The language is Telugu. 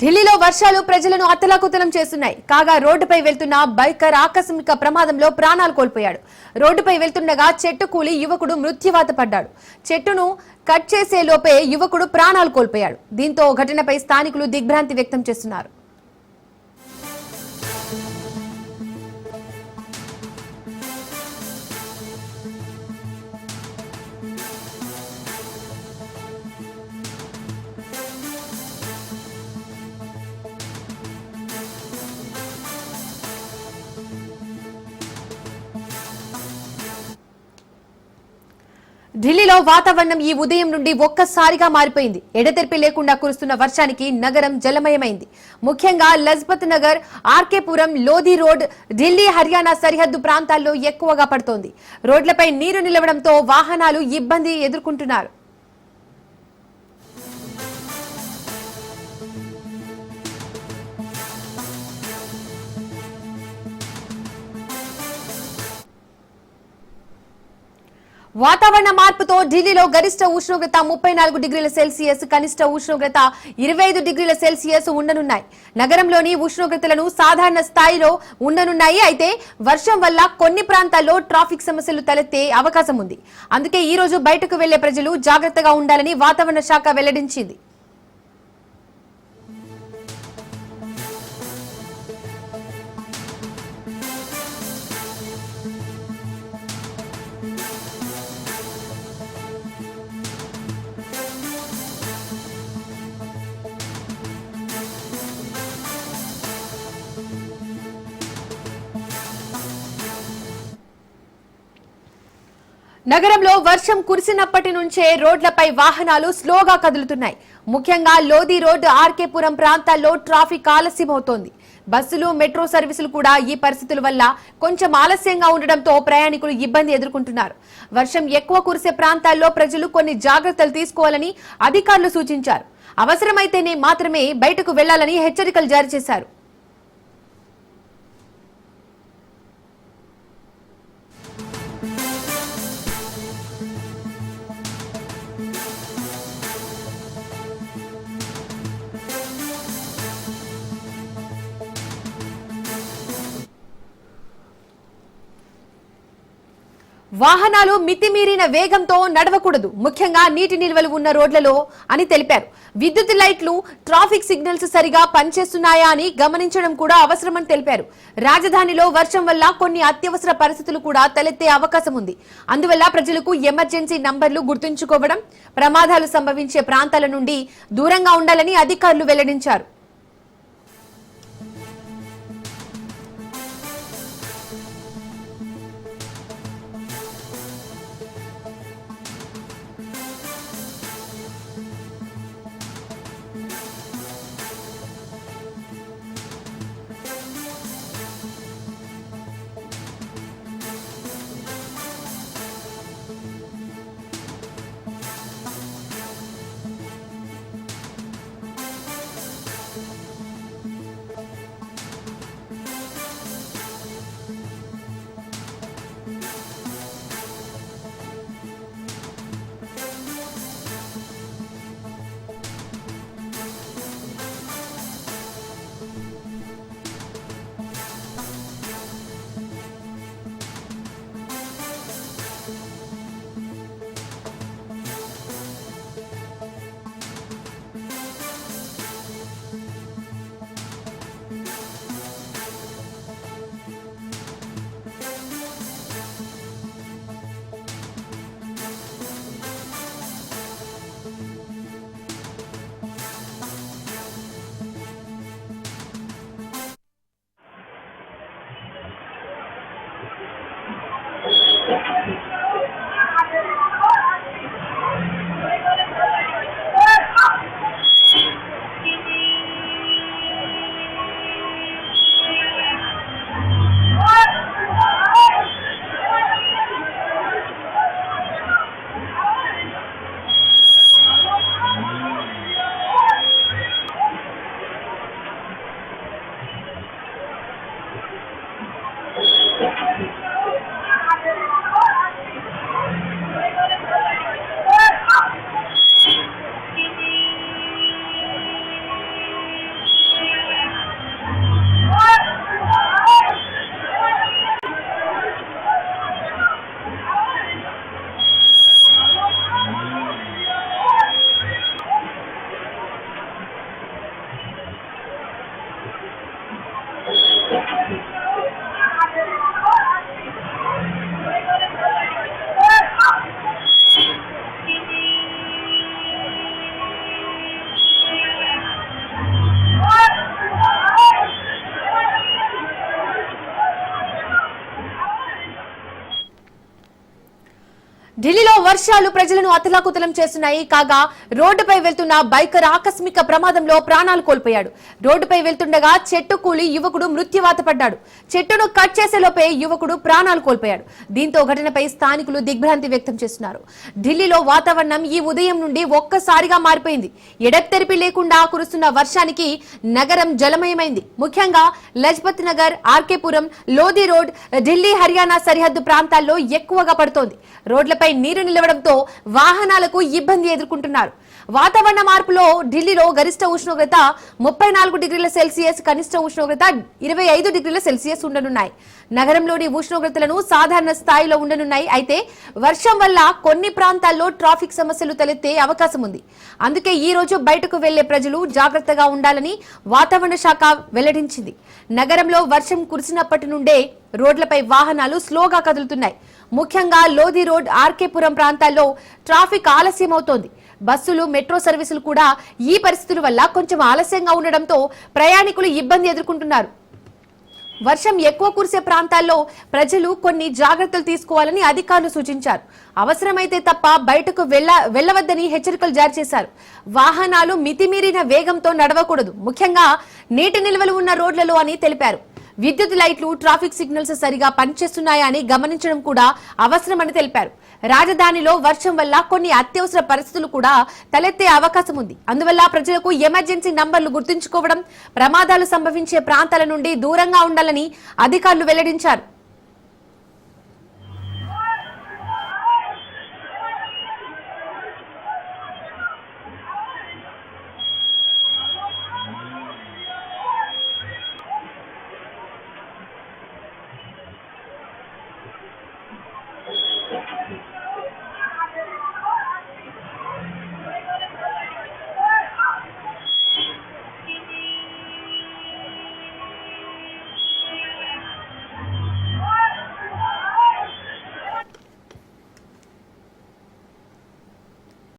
ఢిల్లీలో వర్షాలు ప్రజలను అతలాకుతలం చేస్తున్నాయి. కాగా రోడ్డుపై వెళ్తున్న బైకర్ ఆకస్మిక ప్రమాదంలో ప్రాణాలు కోల్పోయాడు. రోడ్డుపై వెళ్తుండగా చెట్టు కూలి యువకుడు మృత్యువాత పడ్డాడు. చెట్టును కట్ చేసే లోపే యువకుడు ప్రాణాలు కోల్పోయాడు. దీంతో ఘటనపై స్థానికులు దిగ్భ్రాంతి వ్యక్తం చేస్తున్నారు. ఢిల్లీలో వాతావరణం ఈ ఉదయం నుండి ఒక్కసారిగా మారిపోయింది. ఎడతెరిపి లేకుండా కురుస్తున్న వర్షానికి నగరం జలమయమైంది. ముఖ్యంగా లజ్పత్ నగర్, ఆర్కేపురం, లోధి రోడ్, ఢిల్లీ హర్యానా సరిహద్దు ప్రాంతాల్లో ఎక్కువగా పడుతోంది. రోడ్లపై నీరు నిలవడంతో వాహనాలు ఇబ్బంది ఎదుర్కొంటున్నారు. వాతావరణ మార్పుతో ఢిల్లీలో గరిష్ట ఉష్ణోగ్రత 34 డిగ్రీల సెల్సియస్, కనిష్ట ఉష్ణోగ్రత 25 డిగ్రీల సెల్సియస్ ఉండనున్నాయి. నగరంలోని ఉష్ణోగ్రతలను సాధారణ స్థాయిలో ఉండనున్నాయి. అయితే వర్షం వల్ల కొన్ని ప్రాంతాల్లో ట్రాఫిక్ సమస్యలు తలెత్తే అవకాశం ఉంది. అందుకే ఈ రోజు బయటకు వెళ్లే ప్రజలు జాగ్రత్తగా ఉండాలని వాతావరణ శాఖ వెల్లడించింది. నగరంలో వర్షం కురిసినప్పటి నుంచే రోడ్లపై వాహనాలు స్లోగా కదులుతున్నాయి. ముఖ్యంగా లోధి రోడ్, ఆర్కేపురం ప్రాంతాల్లో ట్రాఫిక్ ఆలస్యమవుతోంది. బస్సులు, మెట్రో సర్వీసులు కూడా ఈ పరిస్థితుల వల్ల కొంచెం ఆలస్యంగా ఉండడంతో ప్రయాణికులు ఇబ్బంది ఎదుర్కొంటున్నారు. వర్షం ఎక్కువ కురిసే ప్రాంతాల్లో ప్రజలు కొన్ని జాగ్రత్తలు తీసుకోవాలని అధికారులు సూచించారు. అవసరమైతేనే మాత్రమే బయటకు వెళ్లాలని హెచ్చరికలు జారీ చేశారు. వాహనాలు మితిమీరిన వేగంతో నడవకూడదు, ముఖ్యంగా నీటి నిల్వలు ఉన్న రోడ్లలో అని తెలిపారు. విద్యుత్ లైట్లు, ట్రాఫిక్ సిగ్నల్స్ సరిగా పనిచేస్తున్నాయా అని గమనించడం కూడా అవసరమని తెలిపారు. రాజధానిలో వర్షం వల్ల కొన్ని అత్యవసర పరిస్థితులు కూడా తలెత్తే అవకాశం ఉంది. అందువల్ల ప్రజలకు ఎమర్జెన్సీ నంబర్లు గుర్తుంచుకోవడం, ప్రమాదాలు సంభవించే ప్రాంతాల నుండి దూరంగా ఉండాలని అధికారులు వెల్లడించారు. ఢిల్లీలో వర్షాలు ప్రజలను అతలాకుతలం చేస్తున్నాయి. కాగా రోడ్డుపై వెళ్తున్న బైకర్ ఆకస్మిక ప్రమాదంలో ప్రాణాలు కోల్పోయాడు. రోడ్డుపై వెళ్తుండగా చెట్టు కూలి యువకుడు మృత్యువాత పడ్డాడు. చెట్టును కట్ చేసేలోపే యువకుడు ప్రాణాలు కోల్పోయాడు. దీంతో ఘటనపై స్థానికులు దిగ్భ్రాంతి వ్యక్తం చేస్తున్నారు. ఢిల్లీలో వాతావరణం ఈ ఉదయం నుండి ఒక్కసారిగా మారిపోయింది. ఎడతెరిపి లేకుండా కురుస్తున్న వర్షానికి నగరం జలమయమైంది. ముఖ్యంగా లజ్పత్ నగర్, ఆర్కేపురం, లోధి రోడ్, ఢిల్లీ హర్యానా సరిహద్దు ప్రాంతాల్లో ఎక్కువగా పడుతోంది. రోడ్లపై నీరు నిలవడంతో వాహనాలకు ఇబ్బంది ఎదుర్కొంటున్నారు. వాతావరణ మార్పులో ఢిల్లీలో గరిష్ట ఉష్ణోగ్రత 34 డిగ్రీల సెల్సియస్, కనిష్ట ఉష్ణోగ్రత 25 డిగ్రీల సెల్సియస్ ఉండనున్నాయి. నగరంలోని ఉష్ణోగ్రతలను సాధారణ స్థాయిలో ఉండనున్నాయి. అయితే వర్షం వల్ల కొన్ని ప్రాంతాల్లో ట్రాఫిక్ సమస్యలు తలెత్తే అవకాశం ఉంది. అందుకే ఈ రోజు బయటకు వెళ్లే ప్రజలు జాగ్రత్తగా ఉండాలని వాతావరణ శాఖ వెల్లడించింది. నగరంలో వర్షం కురిసినప్పటి నుండే రోడ్లపై వాహనాలు స్లోగా కదులుతున్నాయి. ముఖ్యంగా లోధి రోడ్, ఆర్కేపురం ప్రాంతాల్లో ట్రాఫిక్ ఆలస్యమవుతోంది. బస్సులు, మెట్రో సర్వీసులు కూడా ఈ పరిస్థితుల వల్ల కొంచెం ఆలస్యంగా ఉండడంతో ప్రయాణికులు ఇబ్బంది ఎదుర్కొంటున్నారు. వర్షం ఎక్కువ కురిసే ప్రాంతాల్లో ప్రజలు కొన్ని జాగ్రత్తలు తీసుకోవాలని అధికారులు సూచించారు. అవసరమైతే తప్ప బయటకు వెళ్లవద్దని హెచ్చరికలు జారీ చేశారు. వాహనాలు మితిమీరిన వేగంతో నడవకూడదు, ముఖ్యంగా నీటి నిల్వలు ఉన్న రోడ్లలో అని తెలిపారు. విద్యుత్ లైట్లు, ట్రాఫిక్ సిగ్నల్స్ సరిగా పనిచేస్తున్నాయా అని గమనించడం కూడా అవసరమని తెలిపారు. రాజధానిలో వర్షం వల్ల కొన్ని అత్యవసర పరిస్థితులు కూడా తలెత్తే అవకాశం ఉంది. అందువల్ల ప్రజలకు ఎమర్జెన్సీ నంబర్లు గుర్తుంచుకోవడం, ప్రమాదాలు సంభవించే ప్రాంతాల నుండి దూరంగా ఉండాలని అధికారులు వెల్లడించారు.